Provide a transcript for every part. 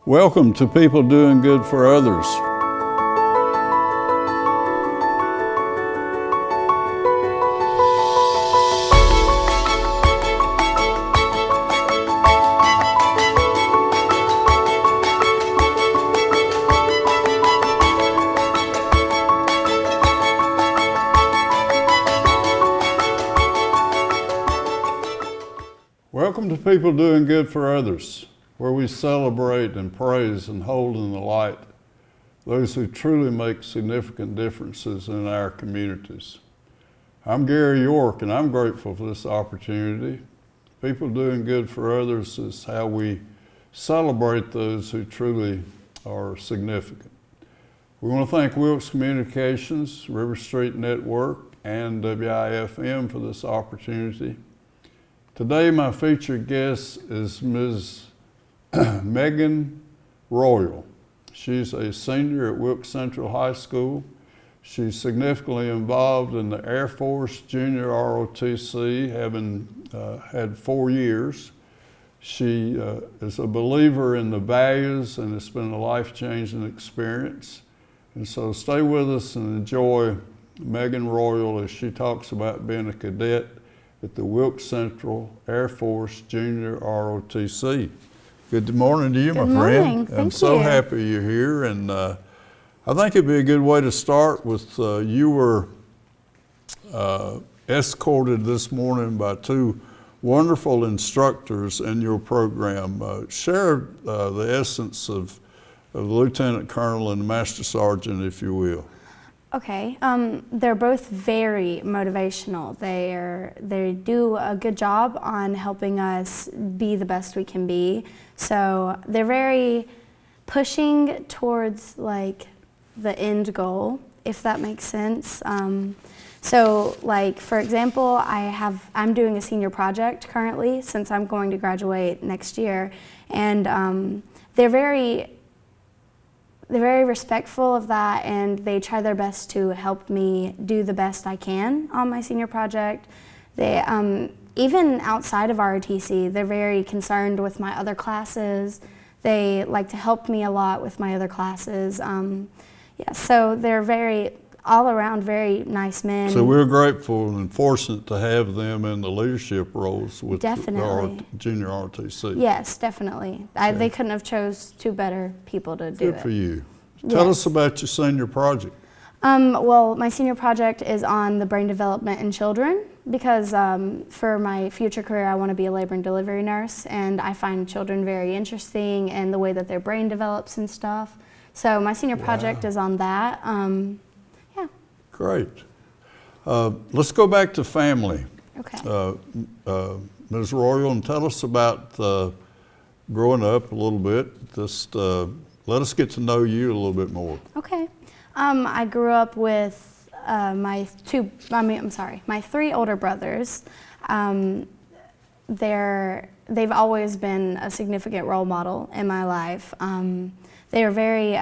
Welcome to People Doing Good for Others. Welcome to People Doing Good for Others, where we celebrate and praise and hold in the light those who truly make significant differences in our communities. I'm Gary York, and I'm grateful for this opportunity. People Doing Good for Others is how we celebrate those who truly are significant. We want to thank Wilkes Communications, River Street Network, and WIFM for this opportunity. Today, my featured guest is Ms. Meghan Royal. She's a senior at Wilkes Central High School. She's significantly involved in the Air Force Junior ROTC, having had 4 years. She is a believer in the values, and it's been a life-changing experience. And so stay with us and enjoy Meghan Royal as she talks about being a cadet at the Wilkes Central Air Force Junior ROTC. Good morning to you, my friend. I'm so happy you're here, and I think it'd be a good way to start with you were escorted this morning by 2 wonderful instructors in your program. Share the essence of the Lieutenant Colonel and the Master Sergeant, if you will. Okay, they're both very motivational. They do a good job on helping us be the best we can be. So they're very pushing towards like the end goal, if that makes sense. So like, for example, I'm doing a senior project currently since I'm going to graduate next year, and they're very respectful of that, and they try their best to help me do the best I can on my senior project. They, even outside of ROTC, they're very concerned with my other classes. They like to help me a lot with my other classes. Yeah, so they're very, all around, very nice men. So we're grateful and fortunate to have them in the leadership roles with the Junior ROTC. Yes, definitely. Okay. They couldn't have chose 2 better people to do it. Good for you. Tell us about your senior project. Well, my senior project is on the brain development in children because for my future career I want to be a labor and delivery nurse, and I find children very interesting and the way that their brain develops and stuff. So my senior project is on that. Yeah. Great. Let's go back to family. Okay. Ms. Royal, and tell us about growing up a little bit. Just let us get to know you a little bit more. Okay. I grew up with my 3 older brothers. They've always been a significant role model in my life. They are very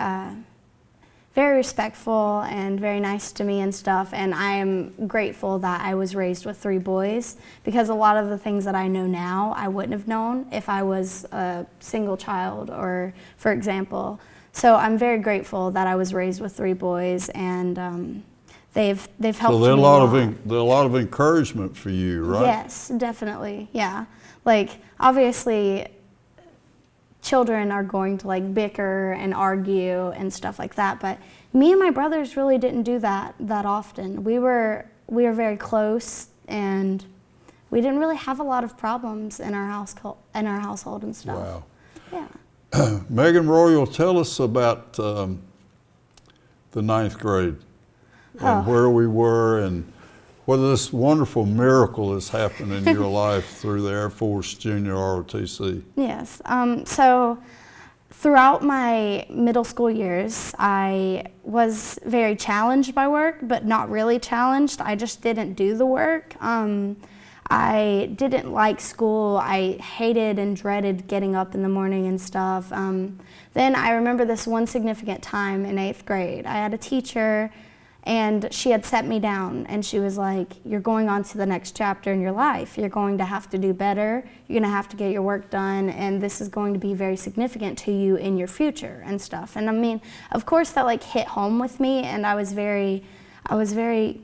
respectful and very nice to me and stuff, and I am grateful that I was raised with 3 boys, because a lot of the things that I know now I wouldn't have known if I was a single child, or for example. So I'm very grateful that I was raised with 3 boys, and they've helped me a lot. So there's a lot of encouragement for you, right? Yes, definitely, yeah. Like, obviously, children are going to like bicker and argue and stuff like that, but me and my brothers really didn't do that often. We were very close, and we didn't really have a lot of problems in our household and stuff. Wow. Yeah. Meghan Royal, tell us about the 9th grade and where we were, and whether this wonderful miracle has happened in your life through the Air Force Junior ROTC. Yes. So throughout my middle school years, I was very challenged by work, but not really challenged. I just didn't do the work. I didn't like school. I hated and dreaded getting up in the morning and stuff. Then I remember this one significant time in 8th grade. I had a teacher, And she had set me down and she was like, you're going on to the next chapter in your life. You're going to have to do better. You're going to have to get your work done, and this is going to be very significant to you in your future and stuff. And I mean, of course that like hit home with me, and I was very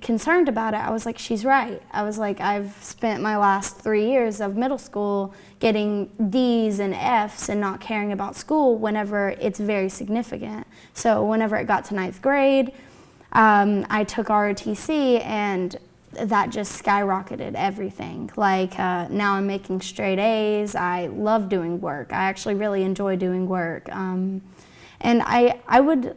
concerned about it. I was like, she's right. I was like, I've spent my last 3 years of middle school getting D's and F's and not caring about school whenever it's very significant. So whenever it got to 9th grade, I took ROTC, and that just skyrocketed everything. Like now I'm making straight A's. I love doing work. I actually really enjoy doing work. And I would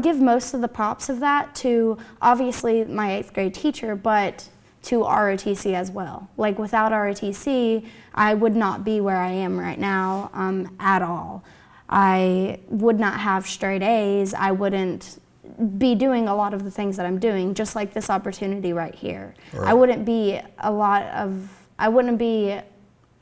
give most of the props of that to obviously my 8th grade teacher, but to ROTC as well. Like without ROTC, I would not be where I am right now at all. I would not have straight A's. I wouldn't be doing a lot of the things that I'm doing, just like this opportunity right here. Right. I wouldn't be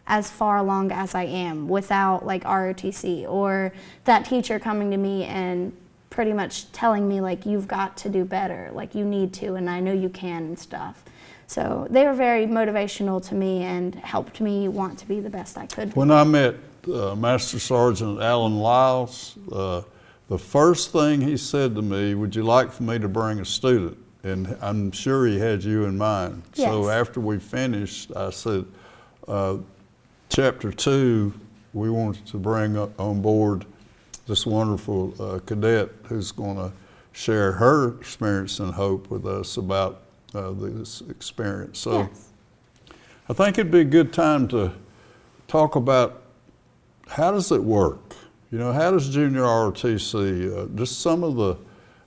as far along as I am without like ROTC or that teacher coming to me and pretty much telling me like, you've got to do better, like you need to, and I know you can and stuff. So they were very motivational to me and helped me want to be the best I could be. When I met Master Sergeant Alan Lyles, the first thing he said to me, would you like for me to bring a student? And I'm sure he had you in mind. Yes. So after we finished, I said, Chapter 2, we wanted to bring on board this wonderful cadet who's going to share her experience and hope with us about this experience. So yes. I think it'd be a good time to talk about how does it work? You know, how does junior ROTC, just some of the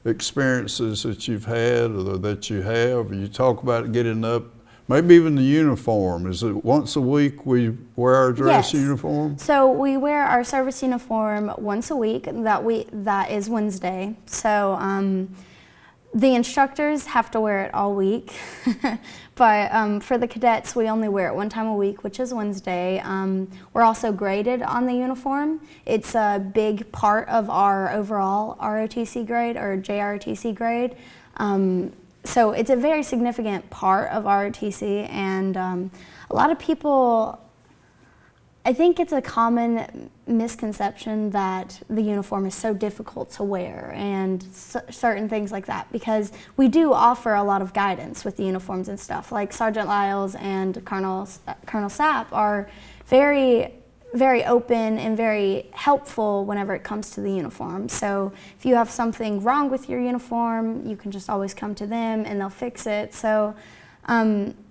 experiences that you've had or that you have, you talk about getting up, maybe even the uniform. Is it once a week we wear our dress yes. uniform? So we wear our service uniform once a week, that is Wednesday. So the instructors have to wear it all week, but for the cadets, we only wear it one time a week, which is Wednesday. We're also graded on the uniform. It's a big part of our overall ROTC grade or JROTC grade. So it's a very significant part of ROTC, and a lot of people, I think it's a common misconception that the uniform is so difficult to wear and certain things like that, because we do offer a lot of guidance with the uniforms and stuff. Like Sergeant Lyles and Colonel Sapp are very, very open and very helpful whenever it comes to the uniform. So if you have something wrong with your uniform, you can just always come to them and they'll fix it. So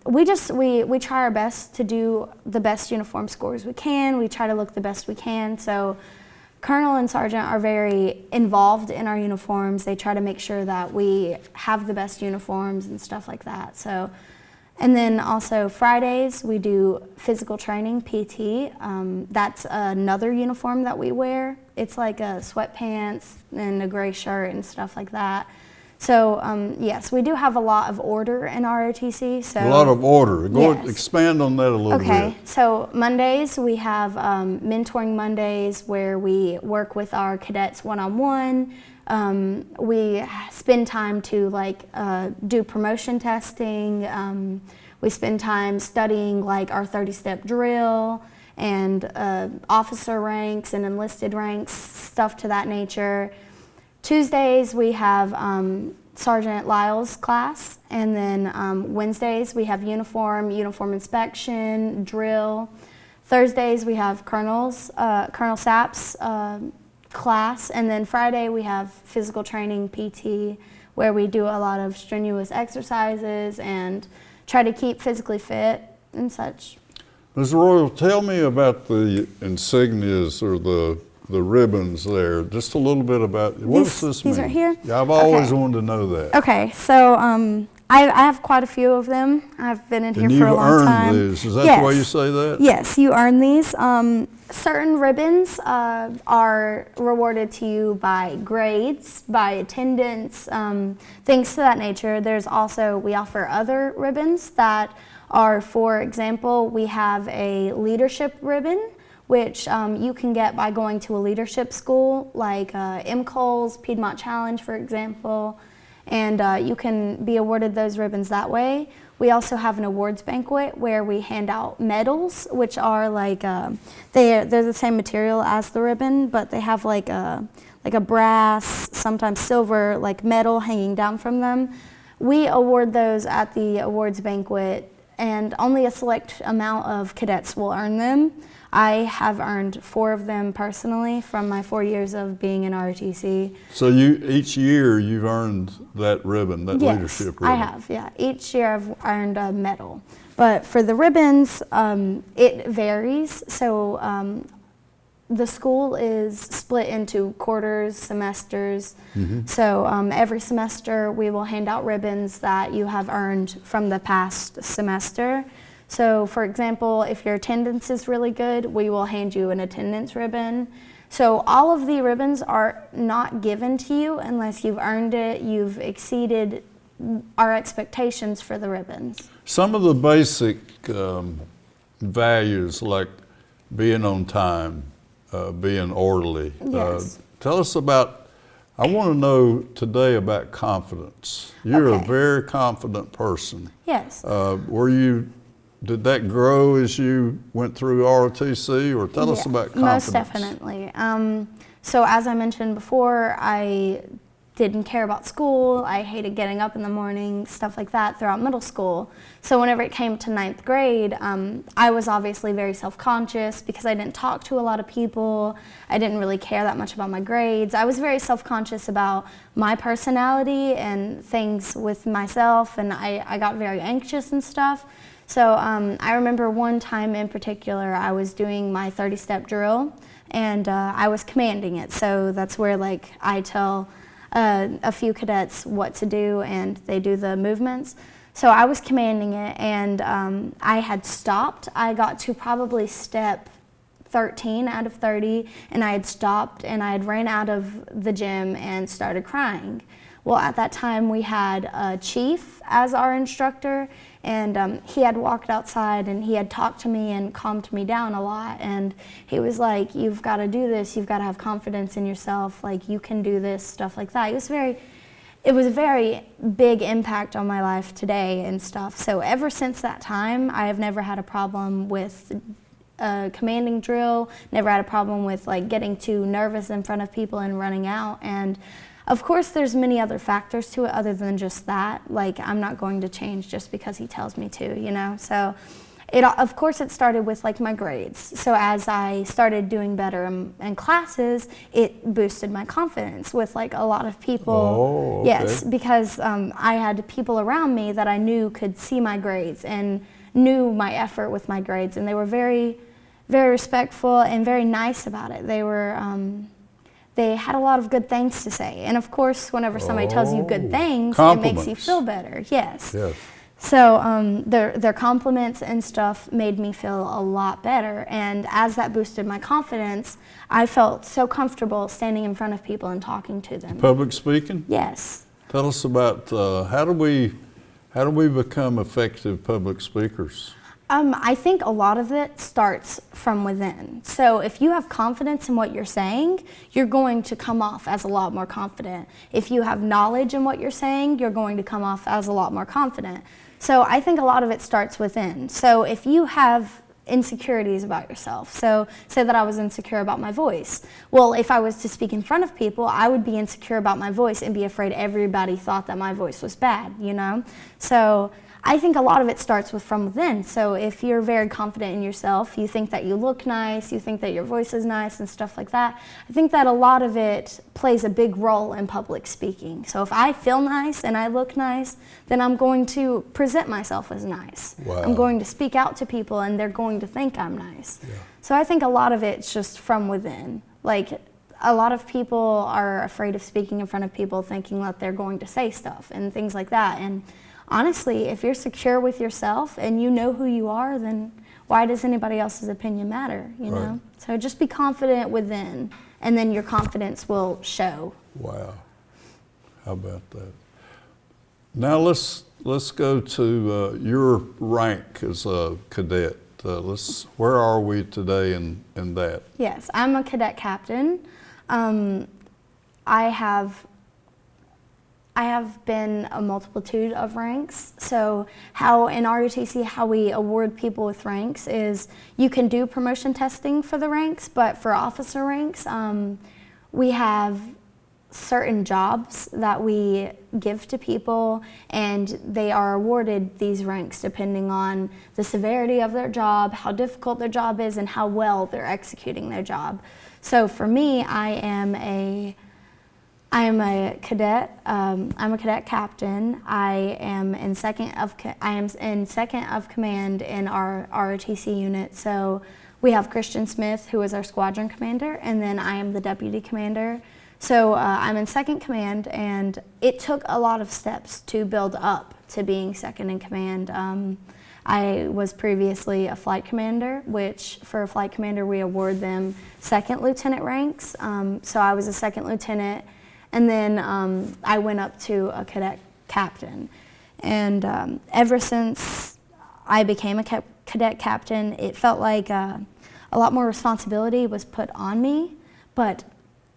we try our best to do the best uniform scores we can. We try to look the best we can. So Colonel and Sergeant are very involved in our uniforms. They try to make sure that we have the best uniforms and stuff like that. So, and then also Fridays we do physical training, PT. That's another uniform that we wear. It's like a sweatpants and a gray shirt and stuff like that. So yes, we do have a lot of order in ROTC. So a lot of order. Yes. Expand on that a little bit. Okay, so Mondays we have mentoring Mondays where we work with our cadets one-on-one. We spend time to like do promotion testing. We spend time studying like our 30-step drill and officer ranks and enlisted ranks, stuff to that nature. Tuesdays we have Sergeant Lyles class, and then Wednesdays we have uniform inspection, drill. Thursdays we have Colonel Sapp's class, and then Friday we have physical training, PT, where we do a lot of strenuous exercises and try to keep physically fit and such. Ms. Royal, tell me about the insignias or the ribbons there. Just a little bit about what does this mean? These right here? Yeah, I've always wanted to know that. Okay, so I have quite a few of them. I've been in here for a long time. And you've earned these. Is that the way you say that? Yes, you earn these. Certain ribbons are rewarded to you by grades, by attendance, things to that nature. There's also, we offer other ribbons that are, for example, we have a leadership ribbon, which you can get by going to a leadership school like MCOLS, Piedmont Challenge, for example. and you can be awarded those ribbons that way. We also have an awards banquet where we hand out medals, which are like, they're the same material as the ribbon, but they have like a brass, sometimes silver, like medal hanging down from them. We award those at the awards banquet, and only a select amount of cadets will earn them. I have earned 4 of them personally from my 4 years of being in ROTC. So each year you've earned that ribbon, that leadership ribbon? I have, yeah. Each year I've earned a medal. But for the ribbons, it varies. So the school is split into quarters, semesters. So every semester we will hand out ribbons that you have earned from the past semester. So for example, if your attendance is really good, we will hand you an attendance ribbon. So all of the ribbons are not given to you unless you've earned it, you've exceeded our expectations for the ribbons. Some of the basic values like being on time, being orderly. Yes. Tell us about, I want to know today about confidence. You're a very confident person. Yes. Did that grow as you went through ROTC, or tell us about confidence? Most definitely. So as I mentioned before, I didn't care about school. I hated getting up in the morning, stuff like that throughout middle school. So whenever it came to 9th grade, I was obviously very self-conscious because I didn't talk to a lot of people. I didn't really care that much about my grades. I was very self-conscious about my personality and things with myself, and I got very anxious and stuff. So I remember one time in particular, I was doing my 30-step drill, and I was commanding it. So that's where like I tell a few cadets what to do, and they do the movements. So I was commanding it, and I had stopped. I got to probably step 13 out of 30, and I had stopped, and I had ran out of the gym and started crying. Well, at that time we had a chief as our instructor, and he had walked outside and he had talked to me and calmed me down a lot, and he was like, you've got to do this, you've got to have confidence in yourself, like you can do this, stuff like that. It was a very big impact on my life today and stuff. So ever since that time, I have never had a problem with commanding drill, never had a problem with like getting too nervous in front of people and running out. And of course, there's many other factors to it other than just that. Like, I'm not going to change just because he tells me to, you know? So, of course, it started with, like, my grades. So as I started doing better in classes, it boosted my confidence with, like, a lot of people. Oh, okay. Yes, because I had people around me that I knew could see my grades and knew my effort with my grades. And they were very, very respectful and very nice about it. They had a lot of good things to say. And of course, whenever somebody tells you good things, it makes you feel better. Yes. So their compliments and stuff made me feel a lot better. And as that boosted my confidence, I felt so comfortable standing in front of people and talking to them. Public speaking? Yes. Tell us about how do we become effective public speakers? I think a lot of it starts from within. So if you have confidence in what you're saying, you're going to come off as a lot more confident. If you have knowledge in what you're saying, you're going to come off as a lot more confident. So I think a lot of it starts within. So if you have insecurities about yourself, so say that I was insecure about my voice. Well, if I was to speak in front of people, I would be insecure about my voice and be afraid everybody thought that my voice was bad, you know? So I think a lot of it starts from within. So if you're very confident in yourself, you think that you look nice, you think that your voice is nice and stuff like that, I think that a lot of it plays a big role in public speaking. So if I feel nice and I look nice, then I'm going to present myself as nice. Wow. I'm going to speak out to people and they're going to think I'm nice. Yeah. So I think a lot of it's just from within. Like, a lot of people are afraid of speaking in front of people thinking that they're going to say stuff and things like that. And honestly, if you're secure with yourself and you know who you are, then why does anybody else's opinion matter, you know? So just be confident within, and then your confidence will show. Wow. How about that? Now let's go to your rank as a cadet. Where are we today in that? Yes, I'm a cadet captain. I have I have been a multitude of ranks. So how in ROTC, how we award people with ranks is you can do promotion testing for the ranks, but for officer ranks, we have certain jobs that we give to people, and they are awarded these ranks depending on the severity of their job, how difficult their job is, and how well they're executing their job. So for me, I am a cadet. I'm a cadet captain. I am in second of command in our ROTC unit. So we have Christian Smith, who is our squadron commander, and then I am the deputy commander. So I'm in second command, and it took a lot of steps to build up to being second in command. I was previously a flight commander, which for a flight commander we award them second lieutenant ranks. So I was a second lieutenant, and then I went up to a cadet captain. And ever since I became a cadet captain, it felt like a lot more responsibility was put on me, but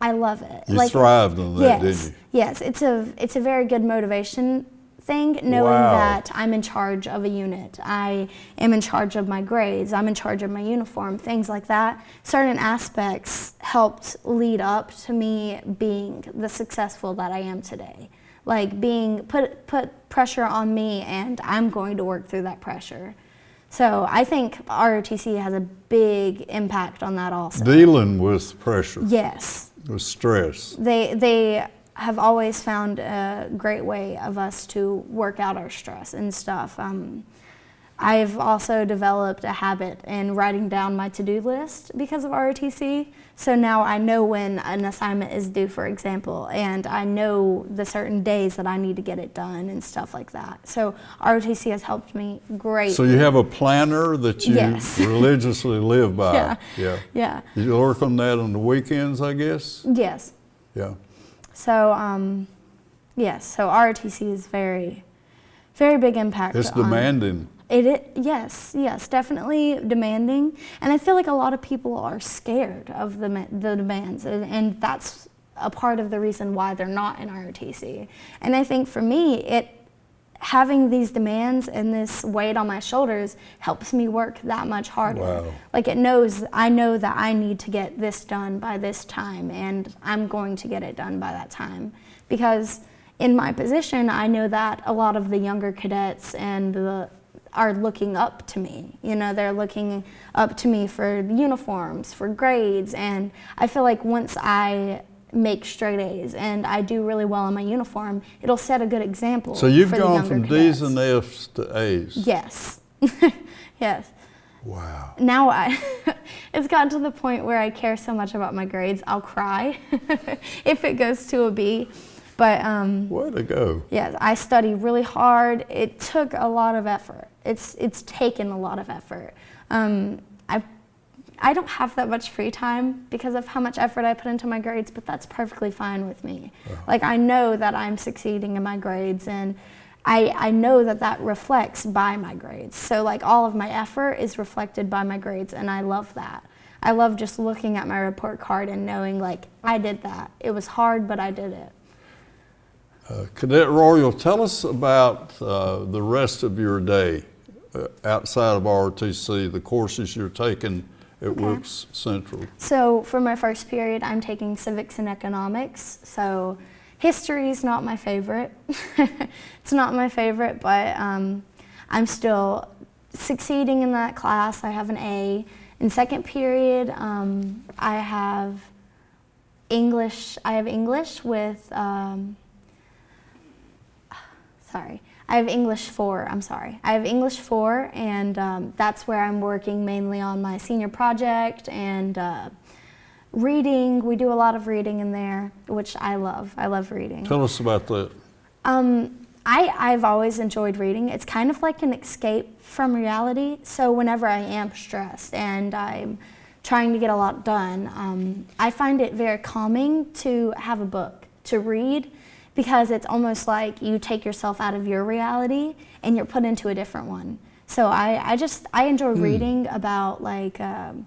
I love it. You thrived on that, didn't you? Yes, it's a very good motivation thing, knowing that I'm in charge of a unit. I am in charge of my grades. I'm in charge of my uniform, things like that. Certain aspects helped lead up to me being the successful that I am today. Like being put pressure on me, and I'm going to work through that pressure. So I think ROTC has a big impact on that also. Dealing with pressure. Yes. With stress. They have always found a great way of us to work out our stress and stuff. I've also developed a habit in writing down my to-do list because of ROTC. So now I know when an assignment is due, for example, and I know the certain days that I need to get it done and stuff like that. So ROTC has helped me greatly. So you have a planner that you religiously live by? Yeah. You work on that on the weekends, I guess? Yes. Yeah. So, yes, so ROTC is very, very big impact. It's demanding. Yes, definitely demanding. And I feel like a lot of people are scared of the demands, and that's a part of the reason why they're not in ROTC. And I think for me, having these demands and this weight on my shoulders helps me work that much harder. Wow. Like I know that I need to get this done by this time, and I'm going to get it done by that time. Because in my position, I know that a lot of the younger cadets are looking up to me. You know, they're looking up to me for uniforms, for grades, and I feel like once I make straight A's and I do really well in my uniform, it'll set a good example. So you've for the gone younger from cadets. D's and F's to A's. Yes. Yes. Wow. Now it's gotten to the point where I care so much about my grades, I'll cry if it goes to a B. But way to go. Yeah, I study really hard. It took a lot of effort. It's taken a lot of effort. I don't have that much free time because of how much effort I put into my grades, but that's perfectly fine with me. Like I know that I'm succeeding in my grades, and I know that reflects by my grades. So like all of my effort is reflected by my grades, and I love that. I love just looking at my report card and knowing like I did that. It was hard, but I did it. Cadet Royal, tell us about the rest of your day outside of ROTC, the courses you're taking at Wilkes Central. So for my first period, I'm taking civics and economics. So history is not my favorite. It's not my favorite, but I'm still succeeding in that class. I have an A. In second period, I have English. I have English with, I have English 4, I have English 4, and that's where I'm working mainly on my senior project and reading. We do a lot of reading in there, which I love. I love reading. Tell us about that. I've always enjoyed reading. It's kind of like an escape from reality. So whenever I am stressed and I'm trying to get a lot done, I find it very calming to have a book to read, because it's almost like you take yourself out of your reality and you're put into a different one. So I enjoy reading about like, I'm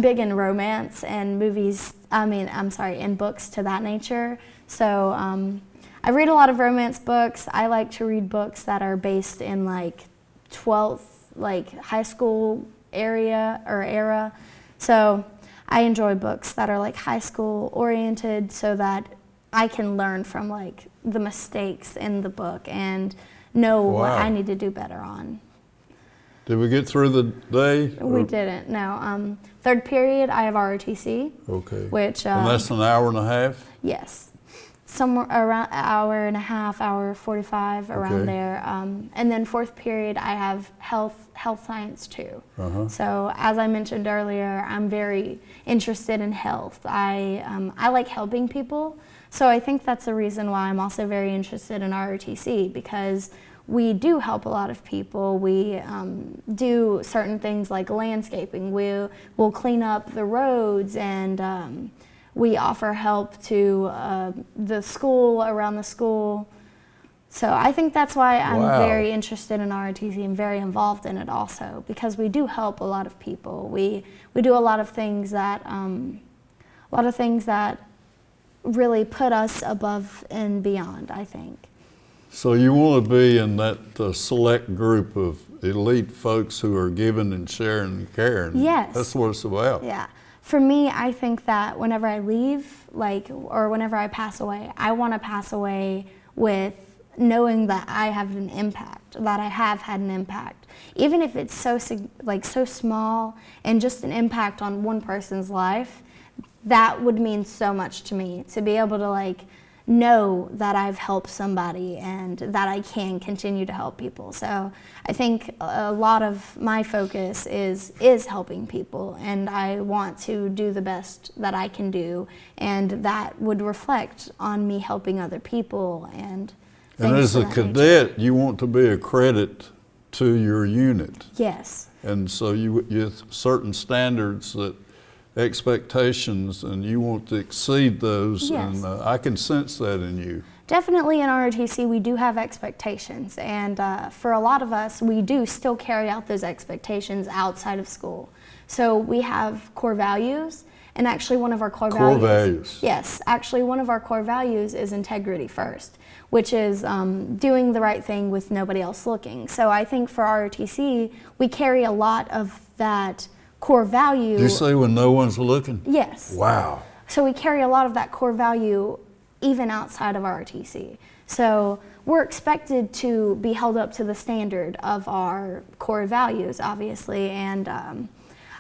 big in romance and movies, and books to that nature. So I read a lot of romance books. I like to read books that are based in like 12th, like high school area or era. So I enjoy books that are like high school oriented so that I can learn from like the mistakes in the book and know what I need to do better on. Did we get through the day? We didn't, no. Third period, I have ROTC. Okay. Which, and that's an hour and a half? Yes. Somewhere around an hour and a half, hour 45, around there. And then fourth period, I have health science too. So as I mentioned earlier, I'm very interested in health. I like helping people. So I think that's the reason why I'm also very interested in ROTC, because we do help a lot of people. We do certain things like landscaping. We'll clean up the roads, and we offer help to the school, around the school. So I think that's why I'm very interested in ROTC and very involved in it also, because we do help a lot of people. We do a lot of things that really put us above and beyond, I think. So you want to be in that select group of elite folks who are giving and sharing and caring. Yes. That's what it's about. Yeah. For me, I think that whenever I leave, or whenever I pass away, I want to pass away with knowing that I have an impact, that I have had an impact. Even if it's so small and just an impact on one person's life, that would mean so much to me, to be able to know that I've helped somebody and that I can continue to help people. So I think a lot of my focus is helping people, and I want to do the best that I can do, and that would reflect on me helping other people and things And as of a that cadet, nature. you want to be a credit to your unit. Yes. And so you have certain standards, expectations, and you want to exceed those. Yes. And I can sense that in you. Definitely in ROTC we do have expectations, and for a lot of us we do still carry out those expectations outside of school. So we have core values, and actually one of our core values. Yes, actually one of our core values is integrity first, which is doing the right thing with nobody else looking. So I think for ROTC we carry a lot of that core value. Did you say when no one's looking? Yes. Wow. So we carry a lot of that core value even outside of ROTC. So we're expected to be held up to the standard of our core values, obviously, and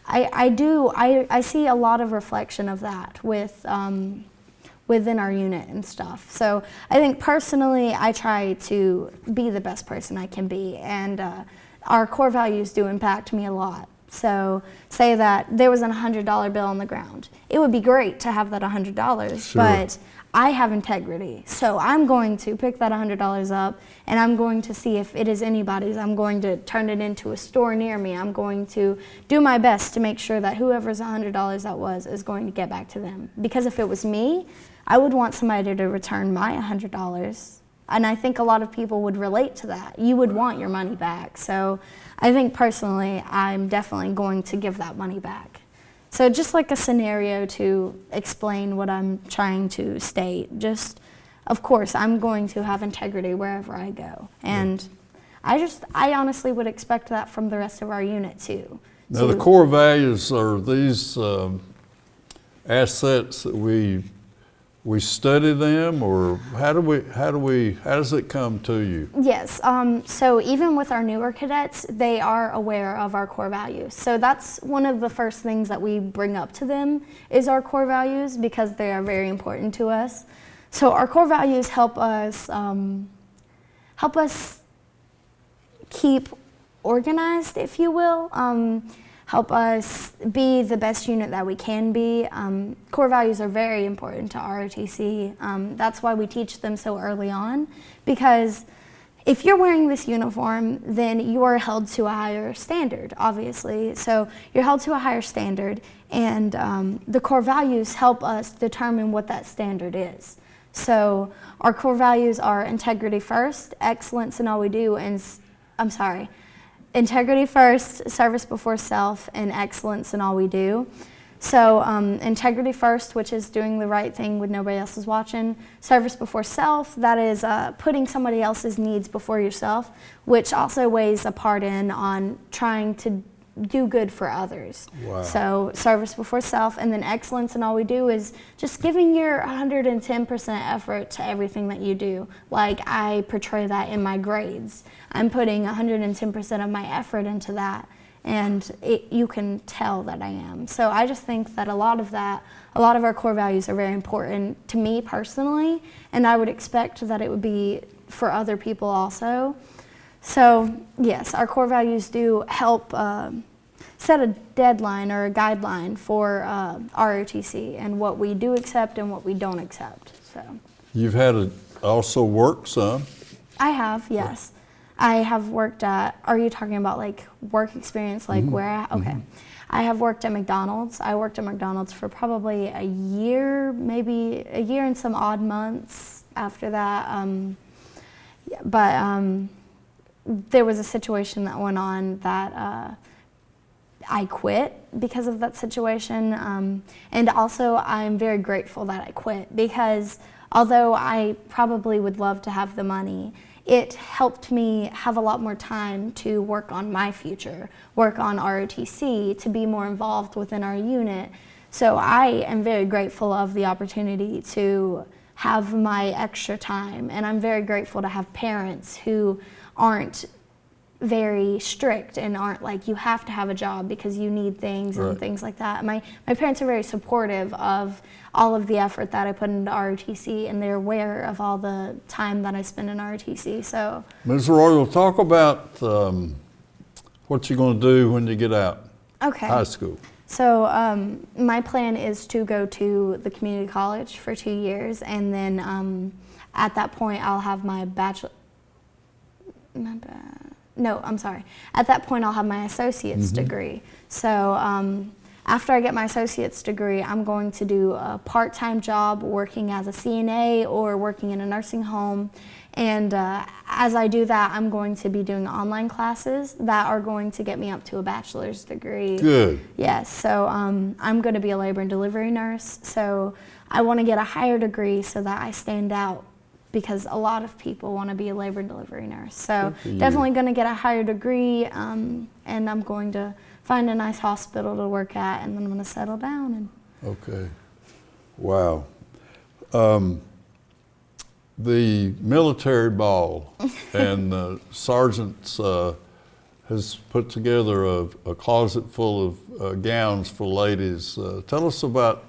I see a lot of reflection of that within our unit and stuff. So I think personally I try to be the best person I can be, and our core values do impact me a lot. So say that there was a $100 bill on the ground. It would be great to have that $100, sure, but I have integrity. So I'm going to pick that $100 up, and I'm going to see if it is anybody's. I'm going to turn it into a store near me. I'm going to do my best to make sure that whoever's $100 that was is going to get back to them. Because if it was me, I would want somebody to return my $100. And I think a lot of people would relate to that. You would want your money back. So I think personally, I'm definitely going to give that money back. So just like a scenario to explain what I'm trying to state, just, of course, I'm going to have integrity wherever I go. And I honestly would expect that from the rest of our unit too. Now the core values are these assets that we study them, or how does it come to you? Yes, so even with our newer cadets, they are aware of our core values. So that's one of the first things that we bring up to them is our core values, because they are very important to us. So our core values help us keep organized, if you will. Help us be the best unit that we can be. Core values are very important to ROTC. That's why we teach them so early on, because if you're wearing this uniform, then you are held to a higher standard, obviously. So you're held to a higher standard, and the core values help us determine what that standard is. So our core values are integrity first, excellence in all we do, and integrity first, service before self, and excellence in all we do. So integrity first, which is doing the right thing when nobody else is watching. Service before self, that is putting somebody else's needs before yourself, which also weighs a part in on trying to do good for others. Wow. So service before self, and then excellence in all we do is just giving your 110% effort to everything that you do. Like I portray that in my grades. I'm putting 110% of my effort into that. And you can tell that I am. So I just think that a lot of our core values are very important to me personally, and I would expect that it would be for other people also. So yes, our core values do help set a deadline or a guideline for ROTC and what we do accept and what we don't accept. So You've had to also work some. I have, yes. I have worked at, are you talking about like work experience, like where, okay. I have worked at McDonald's. I worked at McDonald's for probably a year, maybe a year and some odd months after that. There was a situation that went on that I quit because of that situation. And also I'm very grateful that I quit because although I probably would love to have the money, it helped me have a lot more time to work on my future, work on ROTC, to be more involved within our unit. So I am very grateful of the opportunity to have my extra time, and I'm very grateful to have parents who aren't very strict and aren't like, you have to have a job because you need things and things like that. My parents are very supportive of all of the effort that I put into ROTC, and they're aware of all the time that I spend in ROTC. So, Ms. Royal, talk about what you're going to do when you get out. Okay. High school. So my plan is to go to the community college for 2 years, and then at that point I'll have my bachelor. No, I'm sorry. At that point I'll have my associate's degree. So after I get my associate's degree, I'm going to do a part-time job working as a CNA or working in a nursing home. And as I do that, I'm going to be doing online classes that are going to get me up to a bachelor's degree. Good. Yes, so I'm going to be a labor and delivery nurse. So I want to get a higher degree so that I stand out, because a lot of people want to be a labor and delivery nurse. So definitely going to get a higher degree, and I'm going to find a nice hospital to work at, and then I'm going to settle down. Okay. Wow. The military ball and sergeants has put together a closet full of gowns for ladies. Tell us about,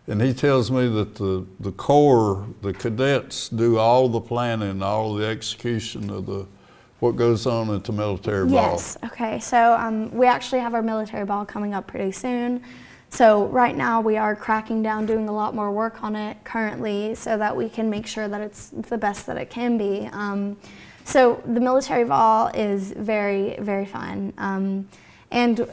and he tells me that the Corps, the cadets, do all the planning, all the execution of what goes on at the military ball. Yes, okay, so we actually have our military ball coming up pretty soon. So right now we are cracking down, doing a lot more work on it currently so that we can make sure that it's the best that it can be. So the military ball is very, very fun. And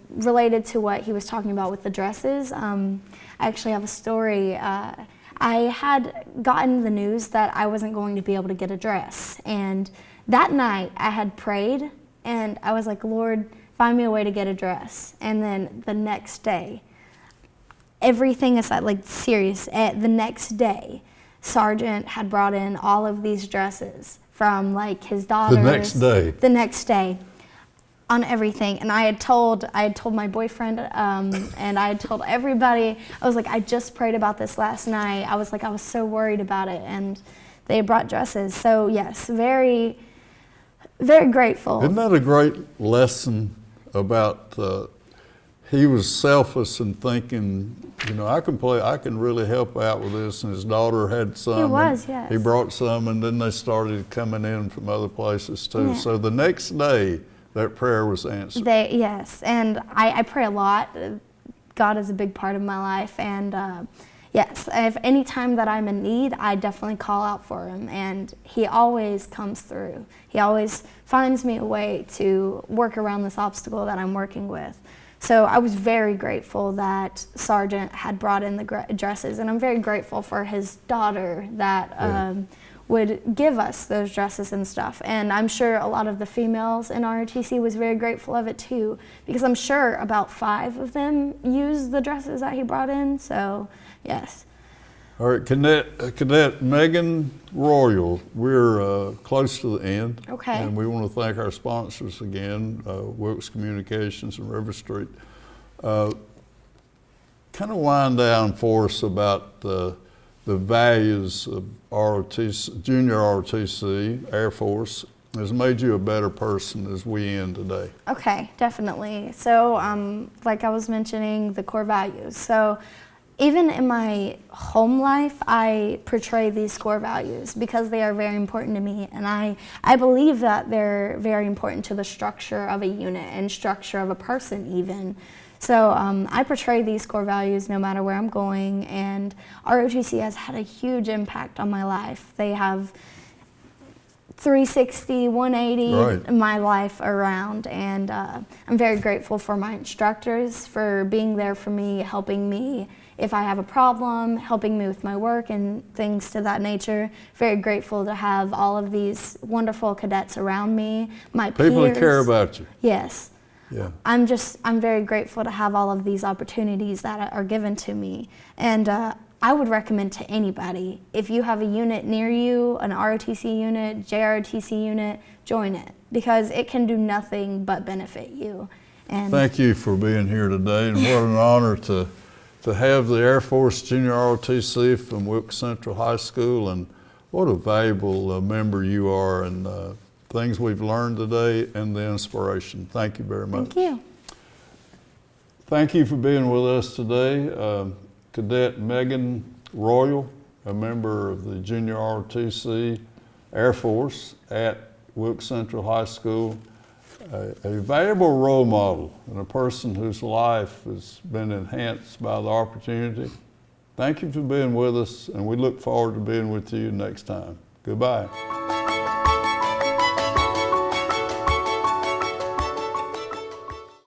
related to what he was talking about with the dresses, I actually have a story. I had gotten the news that I wasn't going to be able to get a dress. And that night I had prayed and I was like, Lord, find me a way to get a dress. And then the next day, everything aside, like serious, the next day, Sergeant had brought in all of these dresses from like his daughters. The next day? The next day. On everything. And I had told my boyfriend, and I had told everybody. I was like, I just prayed about this last night. I was like, I was so worried about it, and they brought dresses. So yes, very, very grateful. Isn't that a great lesson about he was selfless in thinking, you know, I can really help out with this, and his daughter had some. He was, yes. He brought some, and then they started coming in from other places too. Yeah. So the next day, that prayer was answered. Yes, and I pray a lot. God is a big part of my life, and yes, if any time that I'm in need, I definitely call out for him, and he always comes through. He always finds me a way to work around this obstacle that I'm working with. So I was very grateful that Sergeant had brought in the dresses, and I'm very grateful for his daughter that would give us those dresses and stuff. And I'm sure a lot of the females in ROTC was very grateful of it too, because I'm sure about 5 of them used the dresses that he brought in, so yes. All right, Cadet Meghan Royal, we're close to the end. Okay. And we want to thank our sponsors again, Wilkes Communications and River Street. Kind of wind down for us about the values of ROTC, junior ROTC, Air Force, has made you a better person as we end today. Okay, definitely. So like I was mentioning, the core values. So even in my home life, I portray these core values because they are very important to me, and I believe that they're very important to the structure of a unit and structure of a person even. So I portray these core values no matter where I'm going, and ROTC has had a huge impact on my life. They have 360, 180 my life around, and I'm very grateful for my instructors for being there for me, helping me if I have a problem, helping me with my work and things to that nature. Very grateful to have all of these wonderful cadets around me, my peers. People that care about you. Yes. Yeah. I'm very grateful to have all of these opportunities that are given to me. And I would recommend to anybody, if you have a unit near you, an ROTC unit, JROTC unit, join it, because it can do nothing but benefit you. And thank you for being here today, and what an honor to have the Air Force Junior ROTC from Wilkes Central High School, and what a valuable member you are, and things we've learned today and the inspiration. Thank you very much. Thank you. Thank you for being with us today. Cadet Meghan Royal, a member of the Junior ROTC Air Force at Wilkes Central High School, a valuable role model and a person whose life has been enhanced by the opportunity. Thank you for being with us, and we look forward to being with you next time. Goodbye.